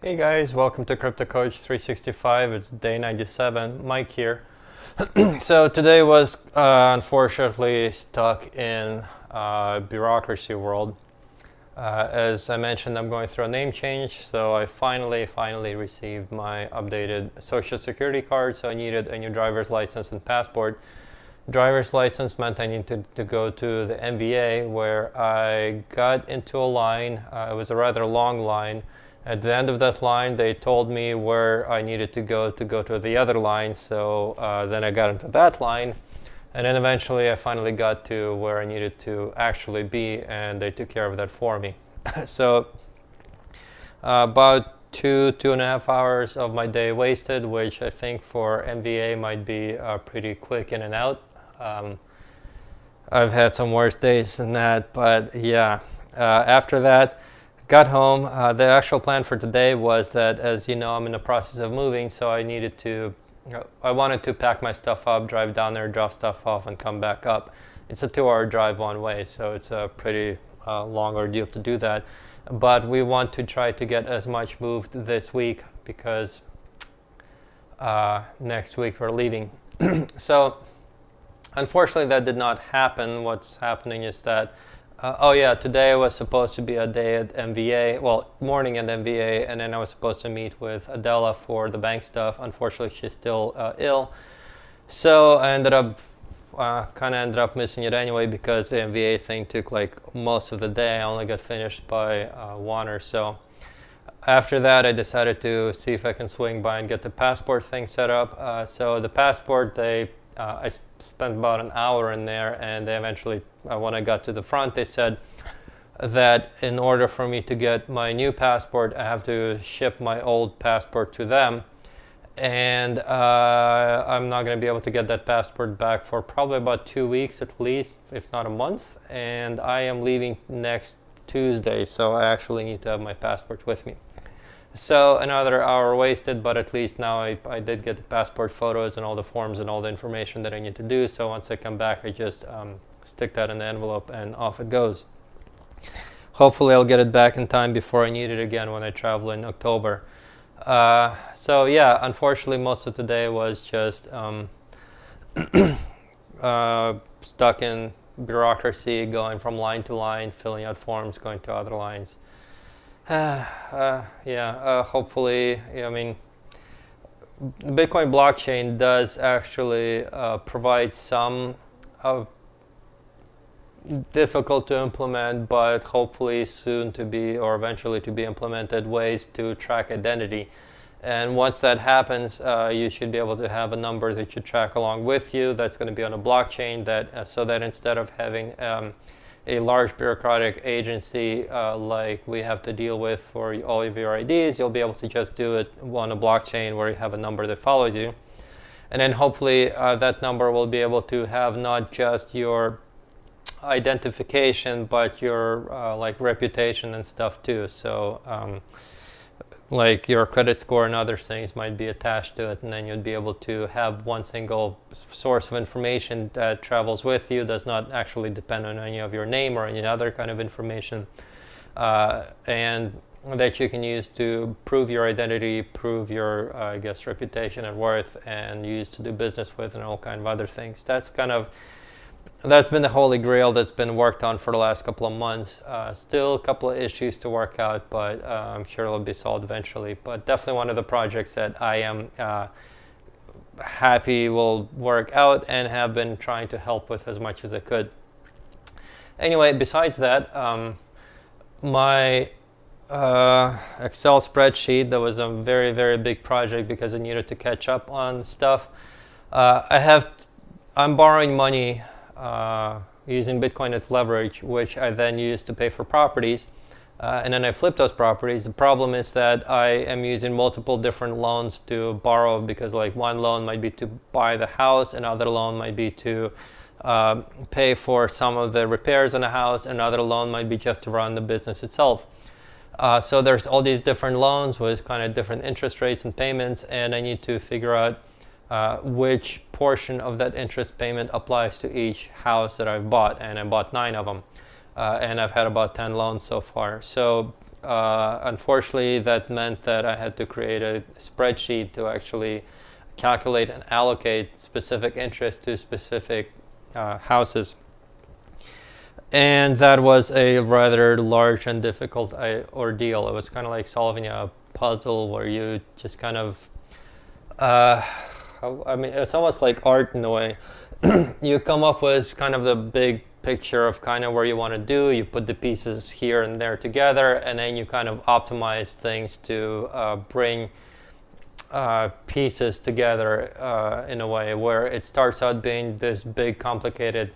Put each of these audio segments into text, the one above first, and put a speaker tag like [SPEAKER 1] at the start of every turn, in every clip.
[SPEAKER 1] Hey guys, welcome to CryptoCoach365. It's day 97. Mike here. So today was unfortunately stuck in bureaucracy world. As I mentioned, I'm going through a name change, so I finally received my updated social security card. So I needed a new driver's license and passport. Driver's license meant I needed to go to the MVA, where I got into a line. It was a rather long line. At the end of that line, they told me where I needed to go to the other line. So then I got into that line, and then eventually I finally got to where I needed to actually be, and they took care of that for me. So about two and a half hours of my day wasted, which I think for MVA might be pretty quick in and out. I've had some worse days than that, but yeah. After that, got home. The actual plan for today was that, as you know, I'm in the process of moving, so I wanted to pack my stuff up, drive down there, drop stuff off, and come back up. It's a 2-hour drive one way, so it's a pretty long ordeal to do that. But we want to try to get as much moved this week because next week we're leaving. So unfortunately that did not happen. What's happening is that today was supposed to be a day at MVA, well, morning at MVA, and then I was supposed to meet with Adela for the bank stuff. Unfortunately, she's still ill. So I ended up missing it anyway because the MVA thing took like most of the day. I only got finished by 1 or so. After that, I decided to see if I can swing by and get the passport thing set up. So the passport, I spent about an hour in there, and they eventually, when I got to the front, they said that in order for me to get my new passport, I have to ship my old passport to them, and I'm not going to be able to get that passport back for probably about 2 weeks at least, if not a month, and I am leaving next Tuesday, so I actually need to have my passport with me. So another hour wasted, but at least now I did get the passport photos and all the forms and all the information that I need to do. So once I come back, I just stick that in the envelope and off it goes. Hopefully I'll get it back in time before I need it again when I travel in October. So yeah, unfortunately most of today was just stuck in bureaucracy, going from line to line, filling out forms, going to other lines. Hopefully, I mean, the Bitcoin blockchain does actually provide some difficult to implement, but hopefully soon to be, or eventually to be implemented, ways to track identity. And once that happens, you should be able to have a number that you track along with you that's going to be on a blockchain, that so that instead of having a large bureaucratic agency like we have to deal with for all of your IDs, you'll be able to just do it on a blockchain where you have a number that follows you. And then hopefully that number will be able to have not just your identification, but your like reputation and stuff too. So like your credit score and other things might be attached to it, and then you'd be able to have one single source of information that travels with you, does not actually depend on any of your name or any other kind of information, and that you can use to prove your identity, prove your, I guess, reputation and worth, and use to do business with, and all kind of other things. That's been the holy grail that's been worked on for the last couple of months. Still a couple of issues to work out, but I'm sure it'll be solved eventually. But definitely one of the projects that I am happy will work out and have been trying to help with as much as I could. Anyway, besides that, my Excel spreadsheet, that was a very big project because I needed to catch up on stuff. I'm borrowing money using Bitcoin as leverage, which I then use to pay for properties, and then I flip those properties. The problem is that I am using multiple different loans to borrow, because like one loan might be to buy the house, another loan might be to pay for some of the repairs in the house, another loan might be just to run the business itself. So there's all these different loans with kind of different interest rates and payments, and I need to figure out which portion of that interest payment applies to each house that I've bought, and I bought 9 of them, and I've had about 10 loans so far. So unfortunately, that meant that I had to create a spreadsheet to actually calculate and allocate specific interest to specific houses. And that was a rather large and difficult ordeal. It was kind of like solving a puzzle where you just kind of, I mean, it's almost like art in a way. You come up with kind of the big picture of kind of where you want to do. You put the pieces here and there together, and then you kind of optimize things to bring pieces together in a way where it starts out being this big, complicated,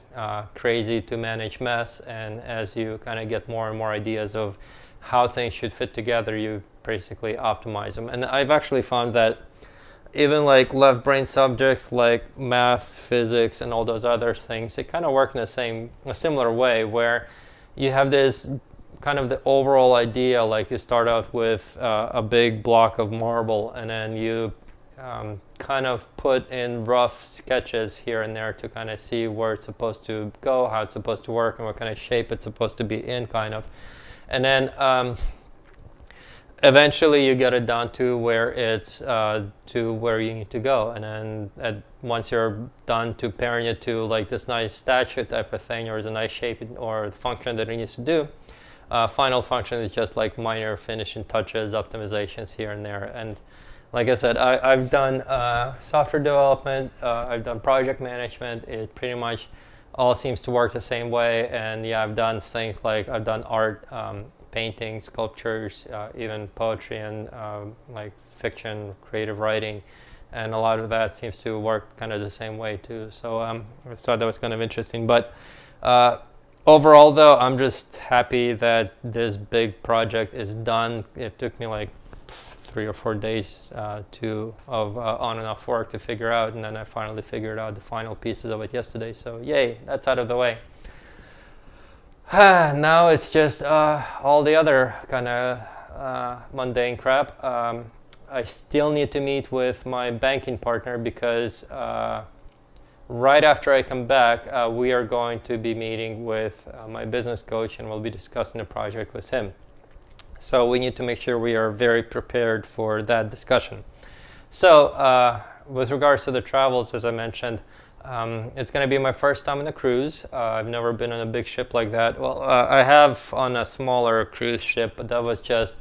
[SPEAKER 1] crazy to manage mess, and as you kind of get more and more ideas of how things should fit together, you basically optimize them. And I've actually found that even like left brain subjects like math, physics, and all those other things, they kind of work in a similar way, where you have this kind of the overall idea, like you start out with a big block of marble, and then you kind of put in rough sketches here and there to kind of see where it's supposed to go, how it's supposed to work, and what kind of shape it's supposed to be in, kind of. And then eventually you get it down to where it's to where you need to go, and then once you're done to pairing it to like this nice statue type of thing, or is a nice shape or function that it needs to do, final function is just like minor finishing touches, optimizations here and there. And like I said, I've done software development, I've done project management. It pretty much all seems to work the same way. And yeah, I've done things like I've done art, painting, sculptures, even poetry, and like fiction, creative writing, and a lot of that seems to work kind of the same way too. So I thought that was kind of interesting. But overall, though, I'm just happy that this big project is done. It took me like 3 or 4 days of on and off work to figure out, and then I finally figured out the final pieces of it yesterday. So yay, that's out of the way. Now it's just all the other kind of mundane crap. I still need to meet with my banking partner because right after I come back, we are going to be meeting with my business coach, and we'll be discussing the project with him. So we need to make sure we are very prepared for that discussion. So with regards to the travels, as I mentioned, it's going to be my first time on a cruise. I've never been on a big ship like that. Well, I have on a smaller cruise ship, but that was just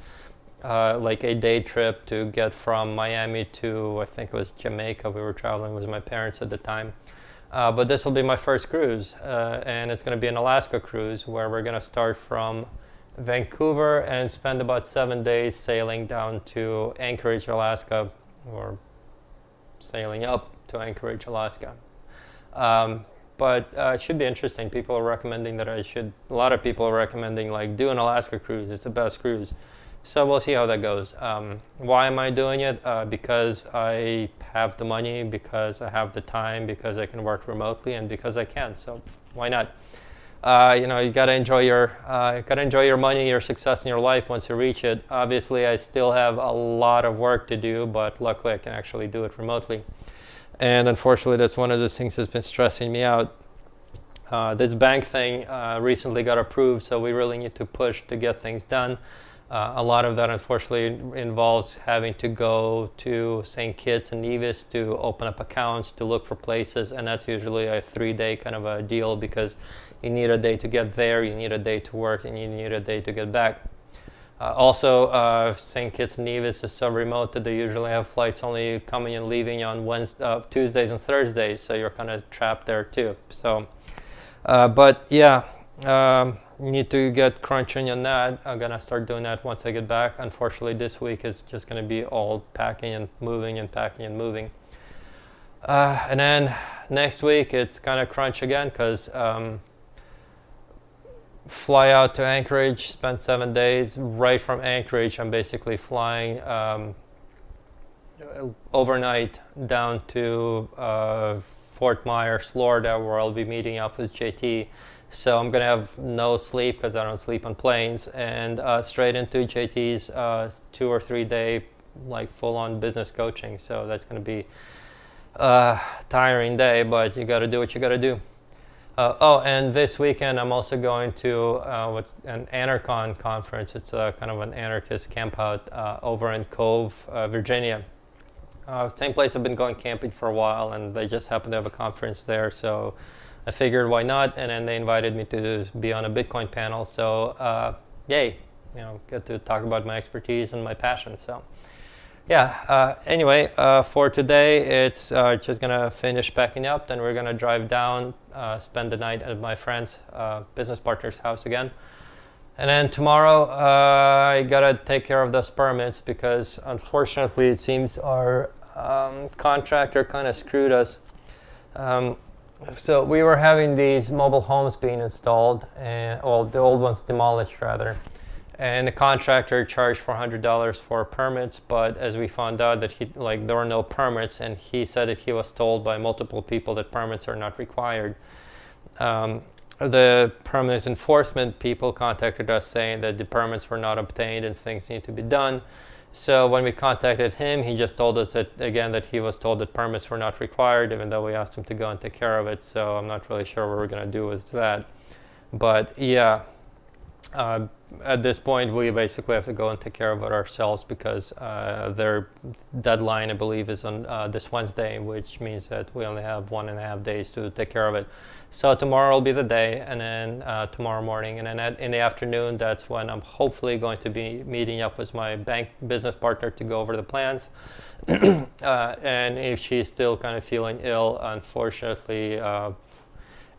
[SPEAKER 1] like a day trip to get from Miami to, I think it was Jamaica. We were traveling with my parents at the time. But this will be my first cruise, and it's going to be an Alaska cruise where we're going to start from Vancouver and spend about 7 days sailing down to Anchorage, Alaska, or sailing up to Anchorage, Alaska. But it should be interesting. People are recommending that a lot of people are recommending like do an Alaska cruise. It's the best cruise. So we'll see how that goes. Why am I doing it? Because I have the money, because I have the time, because I can work remotely, and because I can. So why not? You gotta enjoy your money, your success in your life once you reach it. Obviously, I still have a lot of work to do, but luckily I can actually do it remotely. And unfortunately, that's one of the things that's been stressing me out. This bank thing recently got approved, so we really need to push to get things done. A lot of that, unfortunately, involves having to go to St. Kitts and Nevis to open up accounts, to look for places, and that's usually a 3-day kind of a deal because you need a day to get there, you need a day to work, and you need a day to get back. Also, St. Kitts and Nevis is so remote that they usually have flights only coming and leaving on Tuesdays and Thursdays, so you're kind of trapped there too. So, but yeah, need to get crunching on that. I'm gonna start doing that once I get back. Unfortunately, this week is just gonna be all packing and moving and packing and moving. And then next week it's kind of crunch again because fly out to Anchorage, spend 7 days. Right from Anchorage, I'm basically flying overnight down to Fort Myers, Florida, where I'll be meeting up with JT. So I'm gonna have no sleep because I don't sleep on planes, and straight into JT's 2 or 3 day like full-on business coaching. So that's gonna be a tiring day, but you gotta do what you gotta do. Oh, and this weekend I'm also going to what's an Anarchon conference. It's a kind of an anarchist campout over in Cove, Virginia. Same place I've been going camping for a while, and they just happen to have a conference there, so I figured why not, and then they invited me to be on a Bitcoin panel, so yay, get to talk about my expertise and my passion. So yeah, anyway, for today, it's just gonna finish packing up, then we're gonna drive down, spend the night at my friend's business partner's house again. And then tomorrow, I gotta take care of those permits because unfortunately it seems our contractor kind of screwed us. So we were having these mobile homes being installed, and well, the old ones demolished rather. And the contractor charged $400 for permits, but as we found out that there were no permits, and he said that he was told by multiple people that permits are not required. The permit enforcement people contacted us saying that the permits were not obtained and things need to be done. So when we contacted him, he just told us that, again, that he was told that permits were not required, even though we asked him to go and take care of it. So I'm not really sure what we're going to do with that. But yeah, at this point, we basically have to go and take care of it ourselves because their deadline, I believe, is on this Wednesday, which means that we only have 1.5 days to take care of it. So tomorrow will be the day, and then tomorrow morning, and then in the afternoon, that's when I'm hopefully going to be meeting up with my bank business partner to go over the plans. And if she's still kind of feeling ill, unfortunately,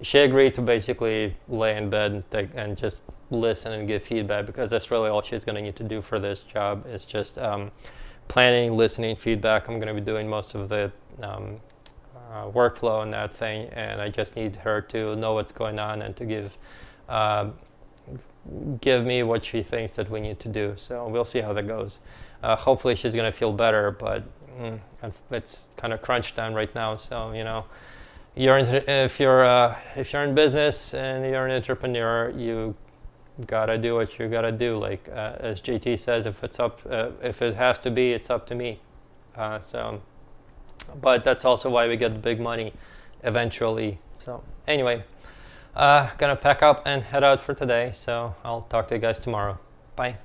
[SPEAKER 1] she agreed to basically lay in bed and just listen and give feedback, because that's really all she's going to need to do for this job is just planning, listening, feedback. I'm going to be doing most of the workflow and that thing, and I just need her to know what's going on and to give me what she thinks that we need to do. So we'll see how that goes. Hopefully she's going to feel better, but it's kind of crunch time right now. So if you're in business and you're an entrepreneur, you gotta do what you gotta do. Like as JT says, if it has to be, it's up to me. But that's also why we get the big money eventually. So anyway, gonna pack up and head out for today. So I'll talk to you guys tomorrow. Bye.